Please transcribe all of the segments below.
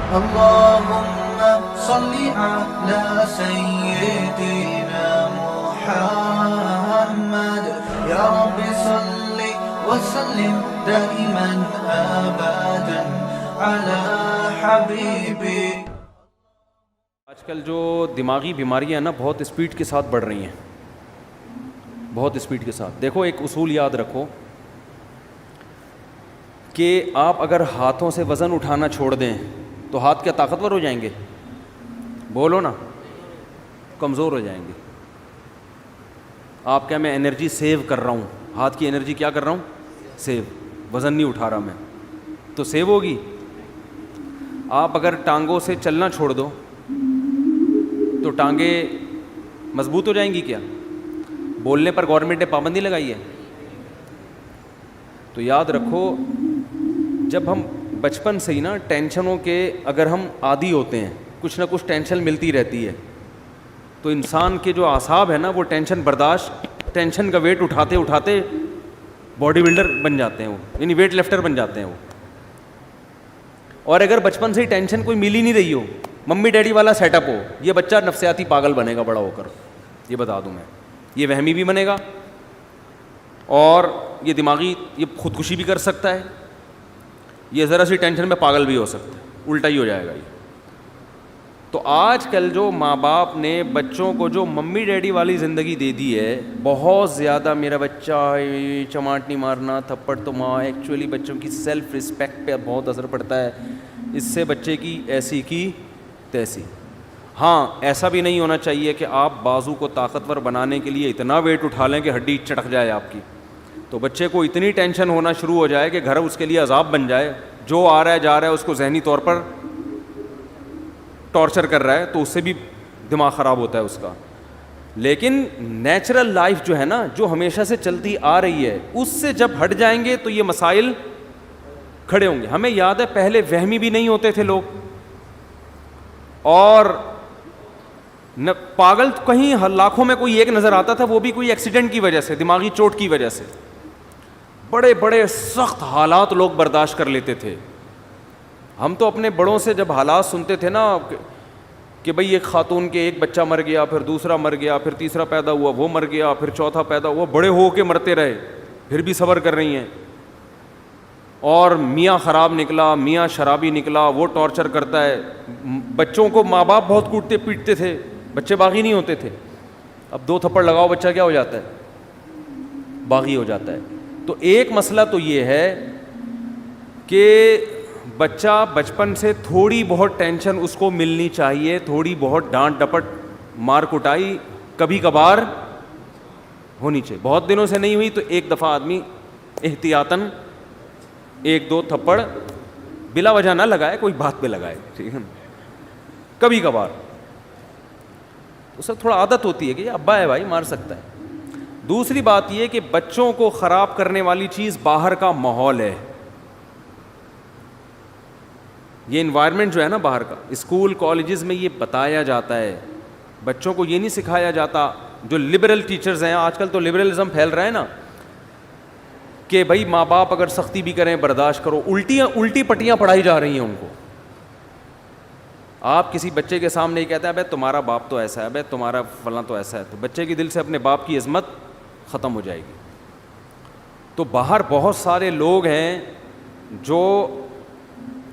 اللهم صل على سيدنا محمد يا رب صل وسلم دائما ابدا على حبيبي. آج کل جو دماغی بیماریاں ہیں نا بہت اسپیڈ کے ساتھ بڑھ رہی ہیں, بہت اسپیڈ کے ساتھ. دیکھو ایک اصول یاد رکھو کہ آپ اگر ہاتھوں سے وزن اٹھانا چھوڑ دیں تو ہاتھ کیا طاقتور ہو جائیں گے؟ بولو نا, کمزور ہو جائیں گے. آپ کیا میں انرجی سیو کر رہا ہوں, ہاتھ کی انرجی کیا کر رہا ہوں؟ سیو. وزن نہیں اٹھا رہا میں تو سیو ہوگی. آپ اگر ٹانگوں سے چلنا چھوڑ دو تو ٹانگیں مضبوط ہو جائیں گی کیا؟ بولنے پر گورنمنٹ نے پابندی لگائی ہے. تو یاد رکھو جب ہم بچپن سے ہی نا ٹینشنوں کے اگر ہم عادی ہوتے ہیں, کچھ نہ کچھ ٹینشن ملتی رہتی ہے, تو انسان کے جو اعصاب ہے نا وہ ٹینشن برداشت, ٹینشن کا ویٹ اٹھاتے اٹھاتے باڈی بلڈر بن جاتے ہیں وہ, یعنی ویٹ لفٹر بن جاتے ہیں وہ. اور اگر بچپن سے ہی ٹینشن کوئی مل ہی نہیں رہی ہو, ممی ڈیڈی والا سیٹ اپ ہو, یہ بچہ نفسیاتی پاگل بنے گا بڑا ہو کر, یہ بتا دوں میں. یہ وہمی بھی بنے گا اور یہ دماغی یہ خودکشی بھی کر سکتا ہے, یہ ذرا سی ٹینشن میں پاگل بھی ہو سکتا ہے, الٹا ہی ہو جائے گا یہ. تو آج کل جو ماں باپ نے بچوں کو جو ممی ڈیڈی والی زندگی دے دی ہے, بہت زیادہ میرا بچہ چماٹ نہیں مارنا, تھپڑ تو ماں, ایکچولی بچوں کی سیلف رسپیکٹ پہ بہت اثر پڑتا ہے. اس سے بچے کی ایسی کی تیسی. ہاں ایسا بھی نہیں ہونا چاہیے کہ آپ بازو کو طاقتور بنانے کے لیے اتنا ویٹ اٹھا لیں کہ ہڈی چٹک جائے آپ کی, تو بچے کو اتنی ٹینشن ہونا شروع ہو جائے کہ گھر اس کے لیے عذاب بن جائے. جو آ رہا ہے جا رہا ہے اس کو ذہنی طور پر ٹارچر کر رہا ہے, تو اس سے بھی دماغ خراب ہوتا ہے اس کا. لیکن نیچرل لائف جو ہے نا, جو ہمیشہ سے چلتی آ رہی ہے, اس سے جب ہٹ جائیں گے تو یہ مسائل کھڑے ہوں گے. ہمیں یاد ہے پہلے وہمی بھی نہیں ہوتے تھے لوگ, اور پاگل کہیں لاکھوں میں کوئی ایک نظر آتا تھا, وہ بھی کوئی ایکسیڈنٹ کی وجہ سے, دماغی چوٹ کی وجہ سے. بڑے بڑے سخت حالات لوگ برداشت کر لیتے تھے. ہم تو اپنے بڑوں سے جب حالات سنتے تھے نا کہ بھئی ایک خاتون کے ایک بچہ مر گیا, پھر دوسرا مر گیا, پھر تیسرا پیدا ہوا وہ مر گیا, پھر چوتھا پیدا ہوا, بڑے ہو کے مرتے رہے, پھر بھی صبر کر رہی ہیں. اور میاں خراب نکلا, میاں شرابی نکلا, وہ ٹارچر کرتا ہے. بچوں کو ماں باپ بہت کوٹتے پیٹتے تھے, بچے باغی نہیں ہوتے تھے. اب 2 تھپڑ لگاؤ بچہ کیا ہو جاتا ہے؟ باغی ہو جاتا ہے. تو ایک مسئلہ تو یہ ہے کہ بچہ بچپن سے تھوڑی بہت ٹینشن اس کو ملنی چاہیے, تھوڑی بہت ڈانٹ ڈپٹ مار کٹائی کبھی کبھار ہونی چاہیے. بہت دنوں سے نہیں ہوئی تو ایک دفعہ آدمی احتیاطاً 1-2 تھپڑ بلا وجہ نہ لگائے, کوئی بات پہ لگائے, ٹھیک ہے نا, کبھی کبھار. اس سے تھوڑا عادت ہوتی ہے کہ یہ ابا ہے بھائی مار سکتا ہے. دوسری بات یہ کہ بچوں کو خراب کرنے والی چیز باہر کا ماحول ہے. یہ انوائرمنٹ جو ہے نا باہر کا, اسکول کالجز میں یہ بتایا جاتا ہے, بچوں کو یہ نہیں سکھایا جاتا. جو لبرل ٹیچرز ہیں, آج کل تو لبرلزم پھیل رہا ہے نا, کہ بھائی ماں باپ اگر سختی بھی کریں برداشت کرو, الٹی پٹیاں پڑھائی جا رہی ہیں ان کو. آپ کسی بچے کے سامنے ہی کہتے ہیں بھائی تمہارا باپ تو ایسا ہے, بھائی تمہارا فلاں تو ایسا ہے, تو بچے کی دل سے اپنے باپ کی عظمت ختم ہو جائے گی. تو باہر بہت سارے لوگ ہیں جو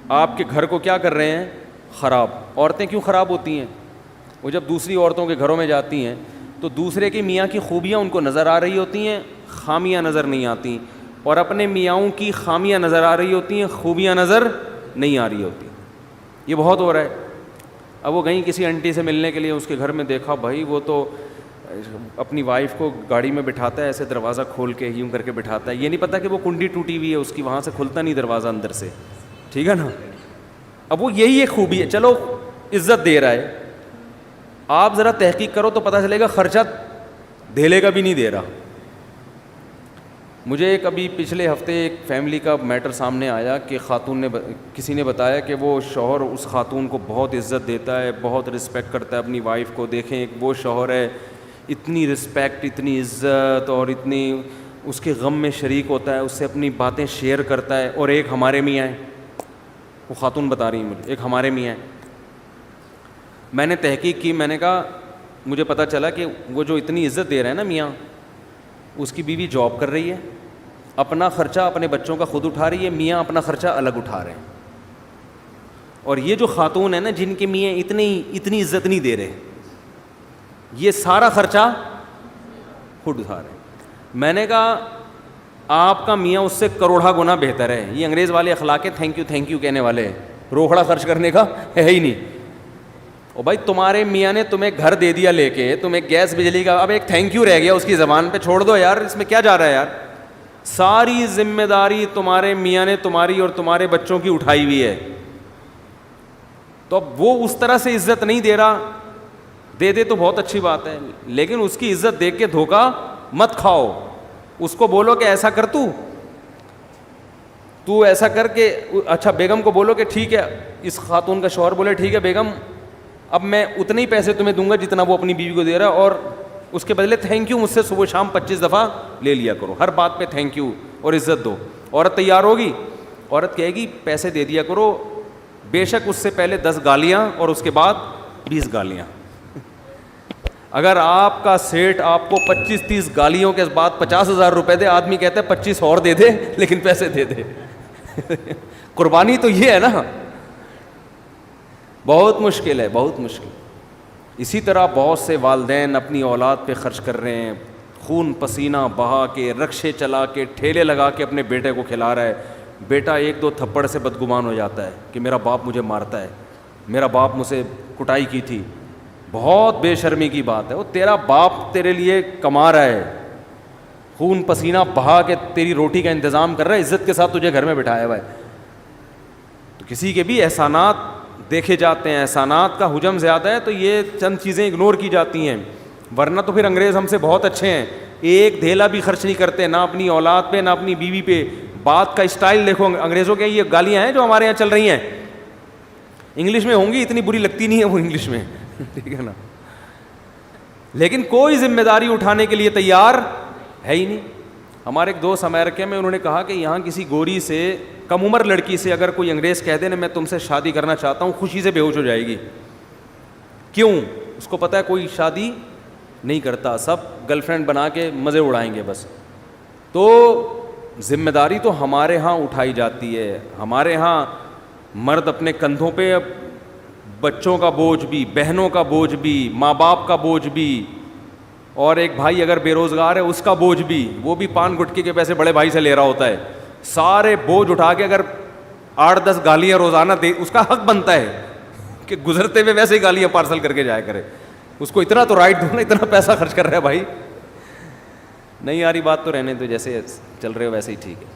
آپ کے گھر کو کیا کر رہے ہیں؟ خراب. عورتیں کیوں خراب ہوتی ہیں؟ وہ جب دوسری عورتوں کے گھروں میں جاتی ہیں تو دوسرے کی میاں کی خوبیاں ان کو نظر آ رہی ہوتی ہیں, خامیاں نظر نہیں آتی, اور اپنے میاؤں کی خامیاں نظر آ رہی ہوتی ہیں, خوبیاں نظر نہیں آ رہی ہوتی. یہ بہت ہو رہا ہے. اب وہ گئیں کسی آنٹی سے ملنے کے لیے, اس کے گھر میں دیکھا بھائی وہ تو اپنی وائف کو گاڑی میں بٹھاتا ہے, ایسے دروازہ کھول کے یوں کر کے بٹھاتا ہے, یہ نہیں پتا کہ وہ کنڈی ٹوٹی ہوئی ہے اس کی, وہاں سے کھلتا نہیں دروازہ اندر سے, ٹھیک ہے نا. اب وہ یہی ایک خوبی ہے, چلو عزت دے رہا ہے, آپ ذرا تحقیق کرو تو پتہ چلے گا خرچہ دھیلے کا بھی نہیں دے رہا. مجھے کبھی پچھلے ہفتے ایک فیملی کا میٹر سامنے آیا کہ خاتون نے کسی نے بتایا کہ وہ شوہر اس خاتون کو بہت عزت دیتا ہے, بہت رسپیکٹ کرتا ہے اپنی وائف کو. دیکھیں ایک وہ شوہر ہے, اتنی رسپیکٹ, اتنی عزت, اور اتنی اس کے غم میں شریک ہوتا ہے, اس سے اپنی باتیں شیئر کرتا ہے, اور ایک ہمارے میاں ہیں وہ خاتون بتا رہی ہیں مجھے, ایک ہمارے میاں ہیں. میں نے تحقیق کی, میں نے کہا مجھے پتہ چلا کہ وہ جو اتنی عزت دے رہے ہیں نا میاں, اس کی بیوی جاب کر رہی ہے, اپنا خرچہ اپنے بچوں کا خود اٹھا رہی ہے, میاں اپنا خرچہ الگ اٹھا رہے ہیں. اور یہ جو خاتون ہے نا جن کے میاں اتنی عزت نہیں دے رہے, یہ سارا خرچہ خود اٹھا رہے ہیں. میں نے کہا آپ کا میاں اس سے کروڑا گنا بہتر ہے. یہ انگریز والے اخلاق ہے تھینک یو کہنے والے, روکھڑا خرچ کرنے کا ہے ہی نہیں. اور بھائی تمہارے میاں نے تمہیں گھر دے دیا لے کے, تمہیں گیس بجلی کا, اب ایک تھینک یو رہ گیا اس کی زبان پہ, چھوڑ دو یار, اس میں کیا جا رہا ہے یار. ساری ذمہ داری تمہارے میاں نے تمہاری اور تمہارے بچوں کی اٹھائی ہوئی ہے. تو اب وہ اس طرح سے عزت نہیں دے رہا, دے تو بہت اچھی بات ہے, لیکن اس کی عزت دیکھ کے دھوکا مت کھاؤ. اس کو بولو کہ ایسا کر, تو ایسا کر کے, اچھا بیگم کو بولو کہ ٹھیک ہے, اس خاتون کا شوہر بولے ٹھیک ہے بیگم اب میں اتنے ہی پیسے تمہیں دوں گا جتنا وہ اپنی بیوی کو دے رہا ہے, اور اس کے بدلے تھینک یو مجھ سے صبح شام 25 دفعہ لے لیا کرو, ہر بات پہ تھینک یو اور عزت دو. عورت تیار ہوگی, عورت کہے گی پیسے دے دیا کرو, بے شک اس سے پہلے 10 گالیاں اور اس کے بعد 20 گالیاں. اگر آپ کا سیٹ آپ کو 25-30 گالیوں کے بعد 50,000 روپے دے, آدمی کہتا ہے 25 اور دے دے لیکن پیسے دے دے. قربانی تو یہ ہے نا, بہت مشکل ہے, بہت مشکل. اسی طرح بہت سے والدین اپنی اولاد پہ خرچ کر رہے ہیں, خون پسینہ بہا کے, رکشے چلا کے, ٹھیلے لگا کے اپنے بیٹے کو کھلا رہا ہے. بیٹا 1-2 تھپڑ سے بدگمان ہو جاتا ہے کہ میرا باپ مجھے مارتا ہے, میرا باپ مجھ سے کٹائی کی تھی. بہت بے شرمی کی بات ہے, وہ تیرا باپ تیرے لیے کما رہا ہے, خون پسینہ بہا کے تیری روٹی کا انتظام کر رہا ہے, عزت کے ساتھ تجھے گھر میں بٹھایا ہوا ہے. تو کسی کے بھی احسانات دیکھے جاتے ہیں, احسانات کا حجم زیادہ ہے تو یہ چند چیزیں اگنور کی جاتی ہیں, ورنہ تو پھر انگریز ہم سے بہت اچھے ہیں, ایک دھیلا بھی خرچ نہیں کرتے, نہ اپنی اولاد پہ نہ اپنی بیوی پہ. بات کا اسٹائل دیکھو انگریزوں کے, یہ گالیاں ہیں جو ہمارے یہاں چل رہی ہیں, انگلش میں ہوں گی, اتنی بری لگتی نہیں ہے وہ انگلش میں, ٹھیک ہے نا, لیکن کوئی ذمہ داری اٹھانے کے لیے تیار ہے ہی نہیں. ہمارے ایک دوست امریکہ میں, انہوں نے کہا کہ یہاں کسی گوری سے, کم عمر لڑکی سے اگر کوئی انگریز کہہ دے نا میں تم سے شادی کرنا چاہتا ہوں, خوشی سے بے ہوش ہو جائے گی. کیوں؟ اس کو پتہ ہے کوئی شادی نہیں کرتا, سب گرل فرینڈ بنا کے مزے اڑائیں گے بس. تو ذمہ داری تو ہمارے ہاں اٹھائی جاتی ہے, ہمارے ہاں مرد اپنے کندھوں پہ بچوں کا بوجھ بھی, بہنوں کا بوجھ بھی, ماں باپ کا بوجھ بھی, اور ایک بھائی اگر بے روزگار ہے اس کا بوجھ بھی, وہ بھی پان گٹکے کے پیسے بڑے بھائی سے لے رہا ہوتا ہے. سارے بوجھ اٹھا کے اگر 8-10 گالیاں روزانہ دے, اس کا حق بنتا ہے کہ گزرتے ہوئے ویسے ہی گالیاں پارسل کر کے جایا کرے. اس کو اتنا تو رائٹ دو نا, اتنا پیسہ خرچ کر رہا ہے بھائی. نہیں آ رہی بات تو رہنے دو, جیسے چل رہے ہو ویسے ہی ٹھیک ہے.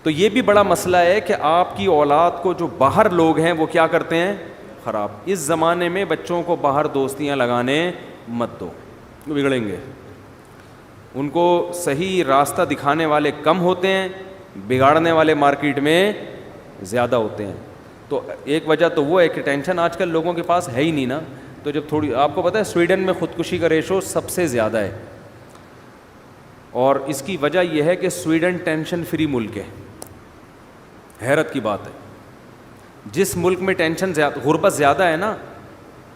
تو یہ بھی بڑا مسئلہ ہے کہ آپ کی اولاد کو جو باہر لوگ ہیں وہ کیا کرتے ہیں, خراب. اس زمانے میں بچوں کو باہر دوستیاں لگانے مت دو, بگڑیں گے. ان کو صحیح راستہ دکھانے والے کم ہوتے ہیں, بگاڑنے والے مارکیٹ میں زیادہ ہوتے ہیں. تو ایک وجہ تو وہ ہے کہ ٹینشن آج کل لوگوں کے پاس ہے ہی نہیں نا. تو جب تھوڑی, آپ کو پتہ ہے سویڈن میں خودکشی کا ریشو سب سے زیادہ ہے, اور اس کی وجہ یہ ہے کہ سویڈن ٹینشن فری ملک ہے. حیرت کی بات ہے, جس ملک میں ٹینشن زیادہ, غربت زیادہ ہے نا,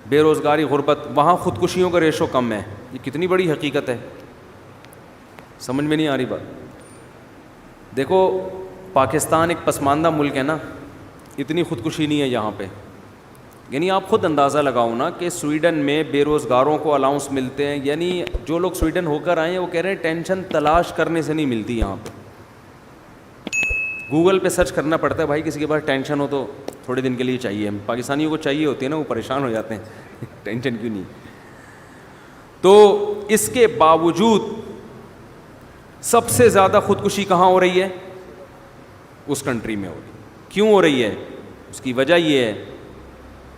بے روزگاری, غربت, وہاں خودکشیوں کا ریشو کم ہے. یہ کتنی بڑی حقیقت ہے, سمجھ میں نہیں آ رہی بات. دیکھو پاکستان ایک پسماندہ ملک ہے نا, اتنی خودکشی نہیں ہے یہاں پہ. یعنی آپ خود اندازہ لگاؤ نا کہ سویڈن میں بے روزگاروں کو الاؤنس ملتے ہیں. یعنی جو لوگ سویڈن ہو کر آئے ہیں وہ کہہ رہے ہیں ٹینشن تلاش کرنے سے نہیں ملتی یہاں پہ. گوگل پہ سرچ کرنا پڑتا ہے بھائی, کسی کے پاس ٹینشن ہو تو تھوڑے دن کے لیے چاہیے. پاکستانیوں کو چاہیے ہوتی ہے نا, وہ پریشان ہو جاتے ہیں ٹینشن کیوں نہیں. تو اس کے باوجود سب سے زیادہ خودکشی کہاں ہو رہی ہے, اس کنٹری میں ہو رہی ہے. کیوں ہو رہی ہے؟ اس کی وجہ یہ ہے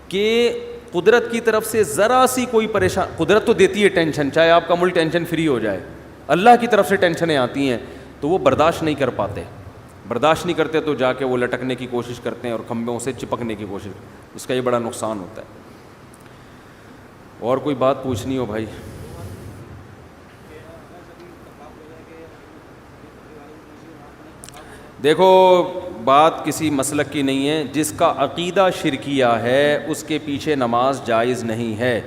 کہ قدرت کی طرف سے ذرا سی کوئی پریشان, قدرت تو دیتی ہے ٹینشن, چاہے آپ کا ملک ٹینشن فری ہو جائے, اللہ کی طرف سے ٹینشنیں آتی ہیں تو وہ برداشت نہیں کر پاتے. برداشت نہیں کرتے تو جا کے وہ لٹکنے کی کوشش کرتے ہیں اور کھمبوں سے چپکنے کی کوشش. اس کا یہ بڑا نقصان ہوتا ہے. اور کوئی بات پوچھنی ہو بھائی؟ دیکھو بات کسی مسلک کی نہیں ہے. جس کا عقیدہ شرکیہ ہے اس کے پیچھے نماز جائز نہیں ہے.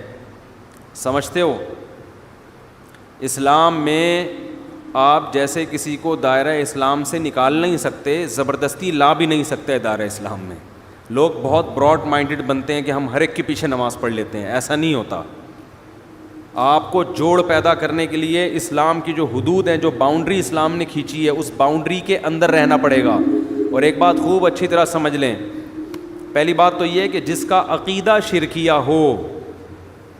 سمجھتے ہو؟ اسلام میں آپ جیسے کسی کو دائرہ اسلام سے نکال نہیں سکتے, زبردستی لا بھی نہیں سکتے دائرہ اسلام میں. لوگ بہت براڈ مائنڈڈ بنتے ہیں کہ ہم ہر ایک کے پیچھے نماز پڑھ لیتے ہیں. ایسا نہیں ہوتا. آپ کو جوڑ پیدا کرنے کے لیے اسلام کی جو حدود ہیں, جو باؤنڈری اسلام نے کھینچی ہے, اس باؤنڈری کے اندر رہنا پڑے گا. اور ایک بات خوب اچھی طرح سمجھ لیں, پہلی بات تو یہ ہے کہ جس کا عقیدہ شرکیہ ہو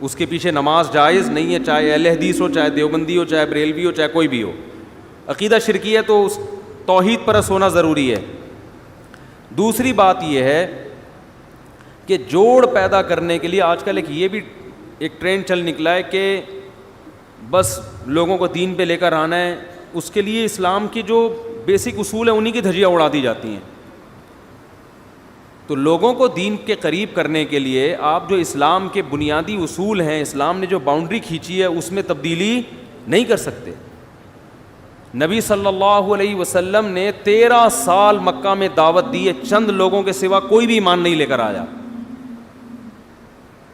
اس کے پیچھے نماز جائز نہیں ہے, چاہے اہل حدیث ہو, چاہے دیوبندی ہو, چاہے بریلوی ہو, چاہے کوئی بھی ہو. عقیدہ شرکیہ ہے تو اس توحید پرست ہونا ضروری ہے. دوسری بات یہ ہے کہ جوڑ پیدا کرنے کے لیے آج کل یہ بھی ایک ٹرینڈ چل نکلا ہے کہ بس لوگوں کو دین پہ لے کر آنا ہے. اس کے لیے اسلام کی جو بیسک اصول ہیں انہی کی دھجیاں اڑا دی جاتی ہیں. تو لوگوں کو دین کے قریب کرنے کے لیے آپ جو اسلام کے بنیادی اصول ہیں, اسلام نے جو باؤنڈری کھینچی ہے اس میں تبدیلی نہیں کر سکتے. نبی صلی اللہ علیہ وسلم نے 13 سال مکہ میں دعوت دی ہے, چند لوگوں کے سوا کوئی بھی ایمان نہیں لے کر آیا.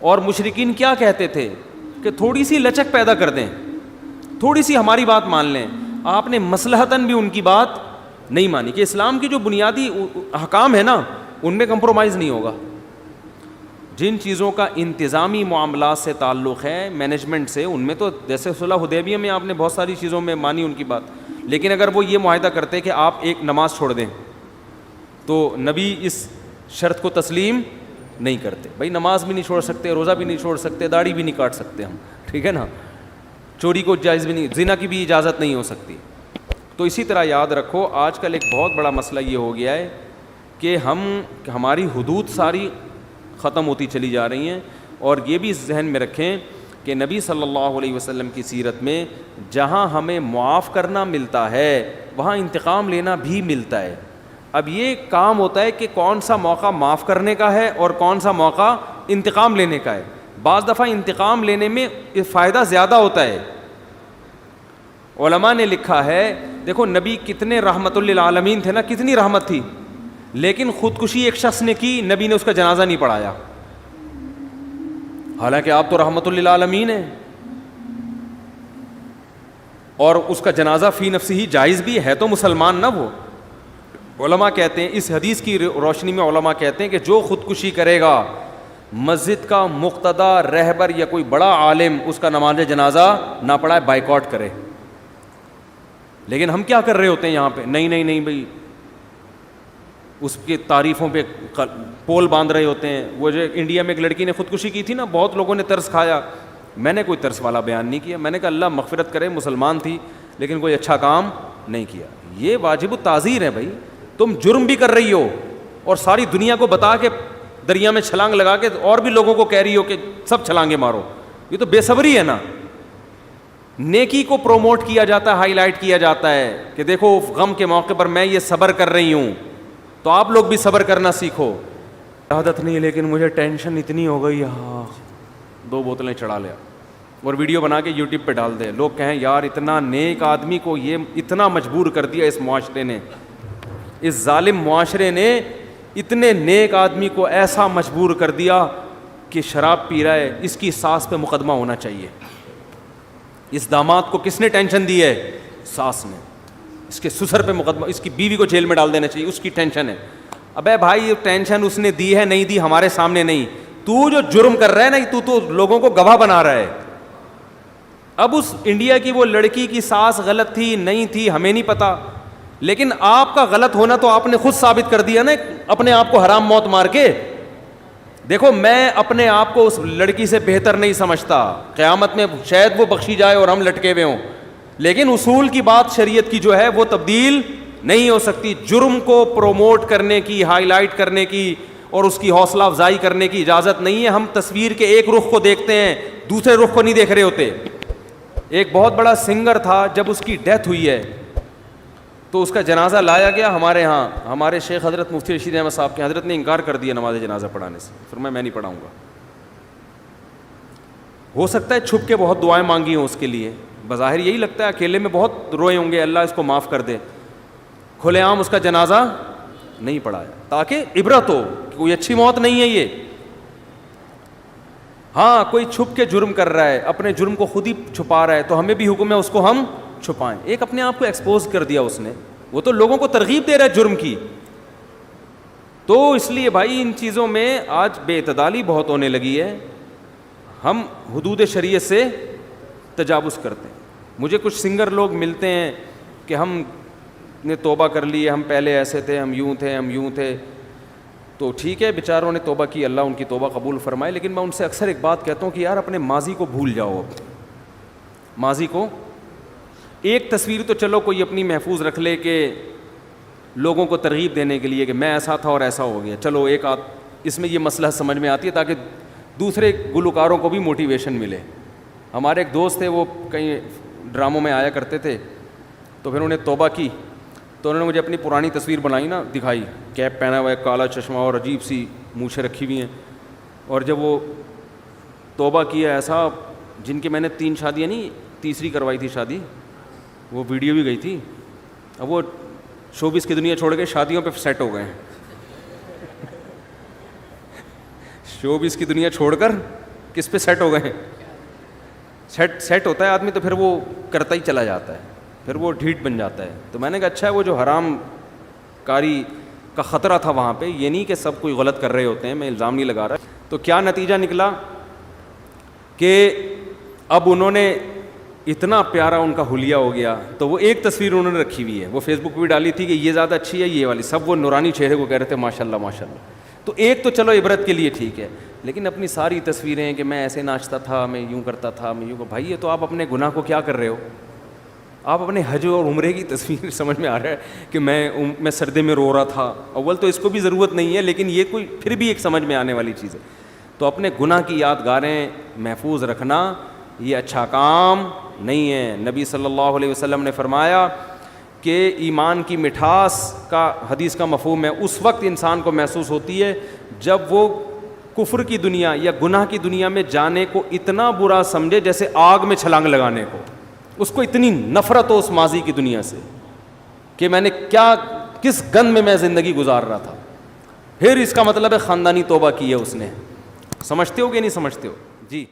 اور مشرکین کیا کہتے تھے کہ تھوڑی سی لچک پیدا کر دیں, تھوڑی سی ہماری بات مان لیں. آپ نے مصلحتاً بھی ان کی بات نہیں مانی کہ اسلام کی جو بنیادی احکام ہے نا ان میں کمپرومائز نہیں ہوگا. جن چیزوں کا انتظامی معاملات سے تعلق ہے, مینجمنٹ سے, ان میں تو جیسے صلح حدیبیہ میں آپ نے بہت ساری چیزوں میں مانی ان کی بات. لیکن اگر وہ یہ معاہدہ کرتے کہ آپ ایک نماز چھوڑ دیں تو نبی اس شرط کو تسلیم نہیں کرتے. بھائی نماز بھی نہیں چھوڑ سکتے, روزہ بھی نہیں چھوڑ سکتے, داڑھی بھی نہیں کاٹ سکتے ہم, ٹھیک ہے نا, چوری کو جائز بھی نہیں, زنا کی بھی اجازت نہیں ہو سکتی. تو اسی طرح یاد رکھو آج کل ایک بہت بڑا مسئلہ یہ ہو گیا ہے کہ ہماری حدود ساری ختم ہوتی چلی جا رہی ہیں. اور یہ بھی ذہن میں رکھیں کہ نبی صلی اللہ علیہ وسلم کی سیرت میں جہاں ہمیں معاف کرنا ملتا ہے وہاں انتقام لینا بھی ملتا ہے. اب یہ کام ہوتا ہے کہ کون سا موقع معاف کرنے کا ہے اور کون سا موقع انتقام لینے کا ہے. بعض دفعہ انتقام لینے میں فائدہ زیادہ ہوتا ہے. علماء نے لکھا ہے, دیکھو نبی کتنے رحمت للعالمین تھے نا, کتنی رحمت تھی, لیکن خودکشی ایک شخص نے کی, نبی نے اس کا جنازہ نہیں پڑھایا. حالانکہ آپ تو رحمت للعالمین ہیں, اور اس کا جنازہ فی نفسی ہی جائز بھی ہے, تو مسلمان نہ وہ. علماء کہتے ہیں, اس حدیث کی روشنی میں علماء کہتے ہیں کہ جو خودکشی کرے گا مسجد کا مقتدی رہبر یا کوئی بڑا عالم اس کا نماز جنازہ نہ پڑھائے, بائیکاٹ کرے. لیکن ہم کیا کر رہے ہوتے ہیں یہاں پہ, نہیں بھائی اس کی تعریفوں پہ پول باندھ رہے ہوتے ہیں. وہ جو انڈیا میں ایک لڑکی نے خودکشی کی تھی نا, بہت لوگوں نے ترس کھایا. میں نے کوئی ترس والا بیان نہیں کیا, میں نے کہا اللہ مغفرت کرے, مسلمان تھی لیکن کوئی اچھا کام نہیں کیا. یہ واجب التعزیر ہے بھائی. تم جرم بھی کر رہی ہو اور ساری دنیا کو بتا کے دریا میں چھلانگ لگا کے اور بھی لوگوں کو کہہ رہی ہو کہ سب چھلانگیں مارو. یہ تو بے صبری ہے نا. نیکی کو پروموٹ کیا جاتا ہے, ہائی لائٹ کیا جاتا ہے کہ دیکھو غم کے موقع پر میں یہ صبر کر رہی ہوں, تو آپ لوگ بھی صبر کرنا سیکھو. عادت نہیں لیکن مجھے ٹینشن اتنی ہو گئی, ہاں 2 بوتلیں چڑھا لیا اور ویڈیو بنا کے یوٹیوب پہ ڈال دے. لوگ کہیں یار اتنا نیک آدمی کو یہ اتنا مجبور کر دیا اس معاشرے نے, اس ظالم معاشرے نے اتنے نیک آدمی کو ایسا مجبور کر دیا کہ شراب پی رہا ہے, اس کی ساس پہ مقدمہ ہونا چاہیے. اس داماد کو کس نے ٹینشن دی ہے؟ ساس نے. اس کے سسر پہ مقدمہ, اس کی بیوی کو جیل میں ڈال دینا چاہیے, اس کی ٹینشن ہے. ابے بھائی یہ ٹینشن اس نے دی ہے نہیں دی ہمارے سامنے نہیں, تو جو جرم کر رہا ہے نا تو لوگوں کو گواہ بنا رہا ہے. اب اس انڈیا کی وہ لڑکی کی ساس غلط تھی نہیں تھی ہمیں نہیں پتا, لیکن آپ کا غلط ہونا تو آپ نے خود ثابت کر دیا نا اپنے آپ کو حرام موت مار کے. دیکھو میں اپنے آپ کو اس لڑکی سے بہتر نہیں سمجھتا, قیامت میں شاید وہ بخشی جائے اور ہم لٹکے ہوئے ہوں, لیکن اصول کی بات شریعت کی جو ہے وہ تبدیل نہیں ہو سکتی. جرم کو پروموٹ کرنے کی, ہائی لائٹ کرنے کی اور اس کی حوصلہ افزائی کرنے کی اجازت نہیں ہے. ہم تصویر کے ایک رخ کو دیکھتے ہیں, دوسرے رخ کو نہیں دیکھ رہے ہوتے. ایک بہت بڑا سنگر تھا, جب اس کی ڈیتھ ہوئی ہے تو اس کا جنازہ لایا گیا ہمارے ہاں, ہمارے شیخ حضرت مفتی رشید احمد صاحب کے. حضرت نے انکار کر دیا نماز جنازہ پڑھانے سے, فرمایا میں نہیں پڑھاؤں گا. ہو سکتا ہے چھپ کے بہت دعائیں مانگی ہوں اس کے لیے, بظاہر یہی لگتا ہے اکیلے میں بہت روئے ہوں گے اللہ اس کو معاف کر دے. کھلے عام اس کا جنازہ نہیں پڑھایا, تاکہ عبرت ہو, کوئی اچھی موت نہیں ہے یہ. ہاں کوئی چھپ کے جرم کر رہا ہے, اپنے جرم کو خود ہی چھپا رہا ہے, تو ہمیں بھی حکم ہے اس کو ہم چھپائیں. ایک اپنے آپ کو ایکسپوز کر دیا اس نے, وہ تو لوگوں کو ترغیب دے رہا ہے جرم کی. تو اس لیے بھائی ان چیزوں میں آج بے اعتدالی بہت ہونے لگی ہے, ہم حدود شریعت سے تجاوز کرتے ہیں. مجھے کچھ سنگر لوگ ملتے ہیں کہ ہم نے توبہ کر لی, ہم پہلے ایسے تھے, ہم یوں تھے. تو ٹھیک ہے, بیچاروں نے توبہ کی, اللہ ان کی توبہ قبول فرمائے. لیکن میں ان سے اکثر ایک بات کہتا ہوں کہ یار اپنے ماضی کو بھول جاؤ. ماضی کو, ایک تصویر تو چلو کوئی اپنی محفوظ رکھ لے کہ لوگوں کو ترغیب دینے کے لیے کہ میں ایسا تھا اور ایسا ہو گیا, چلو ایک آدھ اس میں یہ مسئلہ سمجھ میں آتی ہے تاکہ دوسرے گلوکاروں کو بھی موٹیویشن ملے. ہمارے ایک دوست تھے, وہ کہیں ڈراموں میں آیا کرتے تھے, تو پھر انہوں نے توبہ کی, تو انہوں نے مجھے اپنی پرانی تصویر بنائی نا, دکھائی, کیپ پہنا ہوا ہے, کالا چشمہ اور عجیب سی مونچھیں رکھی ہوئی ہیں. اور جب وہ توبہ کیا ایسا, جن کی میں نے 3 شادیاں نہیں, تیسری کروائی تھی شادی, وہ ویڈیو بھی گئی تھی. اب وہ شوبز کی دنیا چھوڑ کے شادیوں پہ سیٹ ہو گئے ہیں. شوبز کی دنیا چھوڑ کر کس پہ سیٹ ہو گئے ہیں؟ سیٹ ہوتا ہے آدمی تو پھر وہ کرتا ہی چلا جاتا ہے, پھر وہ ڈھیٹ بن جاتا ہے. تو میں نے کہا اچھا ہے, وہ جو حرام کاری کا خطرہ تھا وہاں پہ, یہ نہیں کہ سب کوئی غلط کر رہے ہوتے ہیں, میں الزام نہیں لگا رہا. تو کیا نتیجہ نکلا کہ اب انہوں نے اتنا پیارا ان کا حلیہ ہو گیا, تو وہ ایک تصویر انہوں نے رکھی ہوئی ہے, وہ فیس بک پہ بھی ڈالی تھی کہ یہ زیادہ اچھی ہے یہ والی, سب وہ نورانی چہرے کو کہہ رہے تھے ماشاء اللہ ماشاء اللہ. تو ایک تو چلو عبرت کے لیے ٹھیک ہے, لیکن اپنی ساری تصویریں کہ میں ایسے ناچتا تھا, میں یوں کرتا تھا, میں یوں, بھائی یہ تو آپ اپنے گناہ کو کیا کر رہے ہو. آپ اپنے حج اور عمرے کی تصویر سمجھ میں آ رہا ہے کہ میں سردے میں رو رہا تھا. اول تو اس کو بھی ضرورت نہیں ہے, لیکن یہ کوئی پھر بھی ایک سمجھ میں آنے والی چیز ہے. تو اپنے گناہ کی یادگاریں محفوظ رکھنا یہ اچھا کام نہیں ہے. نبی صلی اللہ علیہ وسلم نے فرمایا کہ ایمان کی مٹھاس کا, حدیث کا مفہوم ہے, اس وقت انسان کو محسوس ہوتی ہے جب وہ کفر کی دنیا یا گناہ کی دنیا میں جانے کو اتنا برا سمجھے جیسے آگ میں چھلانگ لگانے کو. اس کو اتنی نفرت ہو اس ماضی کی دنیا سے کہ میں نے کس گند میں زندگی گزار رہا تھا. پھر اس کا مطلب ہے خاندانی توبہ کی ہے اس نے. سمجھتے ہو کہ نہیں سمجھتے ہو؟ جی.